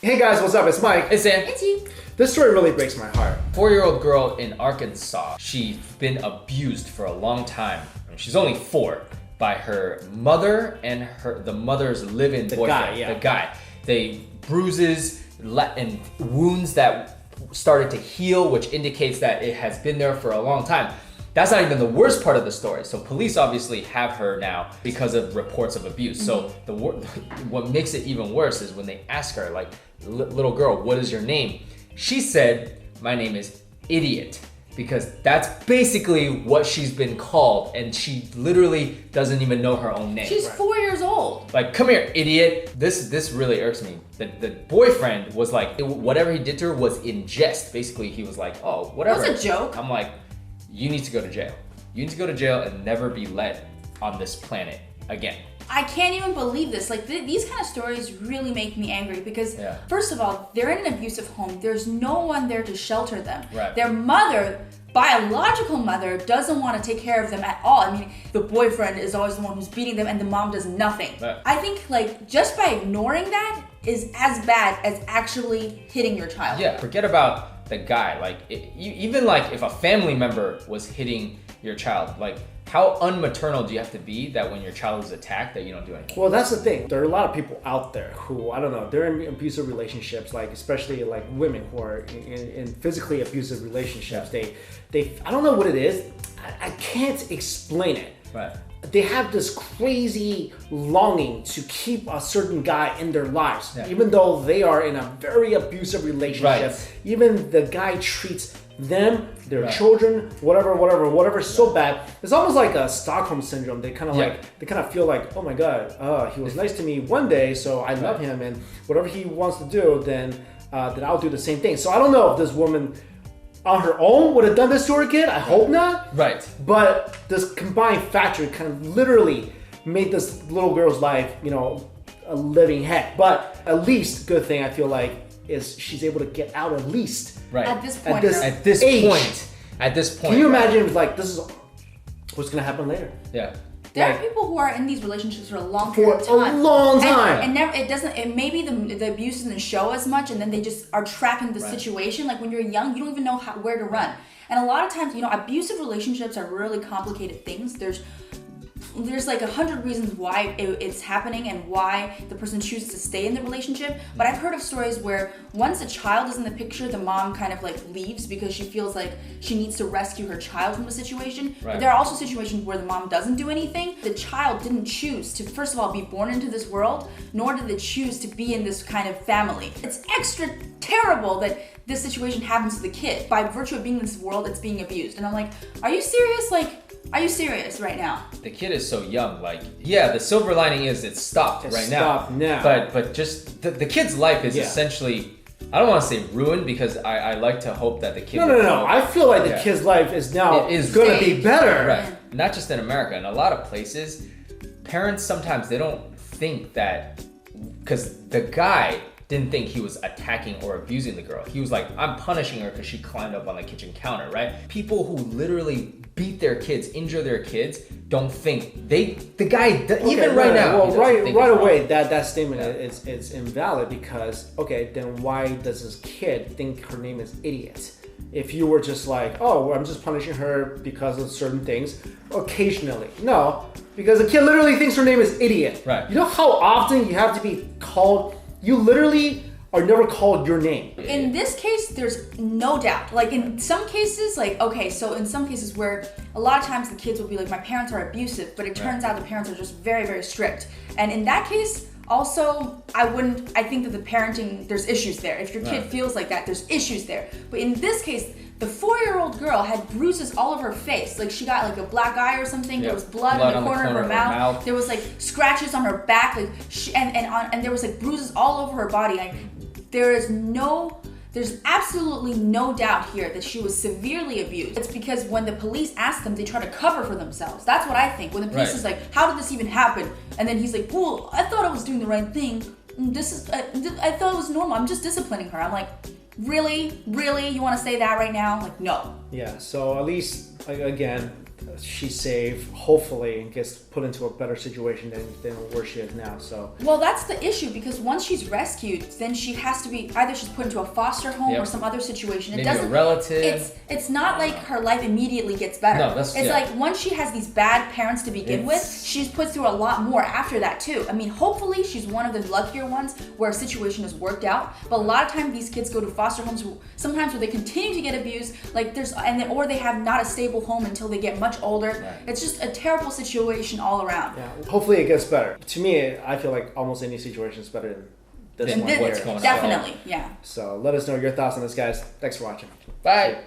Hey guys, what's up? It's Mike. It's Sam. It's you. This story really breaks my heart. 4-year-old girl in Arkansas. She's been abused for a long time. I mean, she's only 4 by her mother and the mother's live-in boyfriend. The guy. They bruises and wounds that started to heal, which indicates that it has been there for a long time. That's not even the worst part of the story. So police obviously have her now because of reports of abuse. So what makes it even worse is when they ask her, like, little girl, what is your name? She said, my name is Idiot, because that's basically what she's been called, and she literally doesn't even know her own name. She's 4 years old. Like, come here, idiot. This really irks me. The boyfriend was like, whatever he did to her was in jest. Basically, he was like, oh, whatever. It was a joke. I'm like, you need to go to jail. You need to go to jail and never be let on this planet again. I can't even believe this. Like, these kind of stories really make me angry because, first of all, they're in an abusive home. There's no one there to shelter them. Right. Their mother, biological mother, doesn't want to take care of them at all. I mean, the boyfriend is always the one who's beating them and the mom does nothing. Right. I think, like, just by ignoring that is as bad as actually hitting your child. Yeah, forget about the guy. Like, even like if a family member was hitting your child, like, how unmaternal do you have to be that when your child is attacked that you don't do anything? Well, that's the thing. There are a lot of people out there who, I don't know, they're in abusive relationships, like especially like women who are in physically abusive relationships. They I don't know what it is. I can't explain it. Right. They have this crazy longing to keep a certain guy in their lives, even though they are in a very abusive relationship. Right. Even the guy treats them, their children, whatever, so bad. It's almost like a Stockholm syndrome. They kind of feel like, oh my God, he was nice to me one day, so I love him, and whatever he wants to do, then I'll do the same thing. So I don't know if this woman on her own would have done this to her kid. I hope not. Right. But this combined factor kind of literally made this little girl's life, a living heck. But at least, good thing I feel like is she's able to get out at least. Right. At this point. At this point. Can you imagine if, like, this is what's gonna happen later? Yeah. There are people who are in these relationships for a long period of time. For a long time. And maybe the abuse doesn't show as much, and then they just are trapped in the situation. Like, when you're young, you don't even know where to run. And a lot of times, abusive relationships are really complicated things. There's like 100 reasons why it's happening and why the person chooses to stay in the relationship. But I've heard of stories where once a child is in the picture, the mom kind of like leaves because she feels like she needs to rescue her child from the situation. Right. But there are also situations where the mom doesn't do anything. The child didn't choose to, first of all, be born into this world, nor did they choose to be in this kind of family. It's extra terrible that this situation happens to the kid. By virtue of being in this world, it's being abused. And I'm like, are you serious? Are you serious right now? The kid is so young. Like, the silver lining is it's stopped right now. Stopped now. But just the kid's life is essentially, I don't want to say ruined, because I like to hope that the kid. No. I feel like the kid's life is now going to be better. Right. Not just in America. In a lot of places, parents sometimes they don't think that, because the guy didn't think he was attacking or abusing the girl. He was like, I'm punishing her because she climbed up on the kitchen counter, right? People who literally beat their kids, injure their kids, don't think the guy even right now. Well, right away, that statement is invalid, because then why does this kid think her name is Idiot? If you were just like, oh, I'm just punishing her because of certain things, occasionally. No, because the kid literally thinks her name is Idiot. Right. You know how often you have to be called? You literally are never called your name. In this case, there's no doubt. Like, in some cases, in some cases where a lot of times the kids will be like, my parents are abusive, but it turns out the parents are just very, very strict. And in that case, also, I think that the parenting, there's issues there. If your kid feels like that, there's issues there. But in this case, the 4-year-old girl had bruises all over her face. Like, she got like a black eye or something. There was blood in the corner of her mouth. There was like scratches on her back. Like, and there was like bruises all over her body. Like, there's absolutely no doubt here that she was severely abused. It's because when the police ask them, they try to cover for themselves. That's what I think. When the police is like, how did this even happen? And then he's like, well, I thought I was doing the right thing. I thought it was normal. I'm just disciplining her. I'm like, really? You want to say that right now? Like, no. Yeah, so at least, again, she's safe, hopefully, and gets put into a better situation than where she is now. So well, that's the issue, because once she's rescued, then she has to be either she's put into a foster home or some other situation. Maybe a relative. It's not like her life immediately gets better. No, it's like once she has these bad parents to begin with, she's put through a lot more after that too. I mean, hopefully she's one of the luckier ones where a situation is worked out. But a lot of times these kids go to foster homes sometimes where they continue to get abused, like or they have not a stable home until they get much older. Right. It's just a terrible situation all around. Yeah, hopefully it gets better. To me, I feel like almost any situation is better than this one. Definitely, yeah. So let us know your thoughts on this, guys. Thanks for watching. Bye.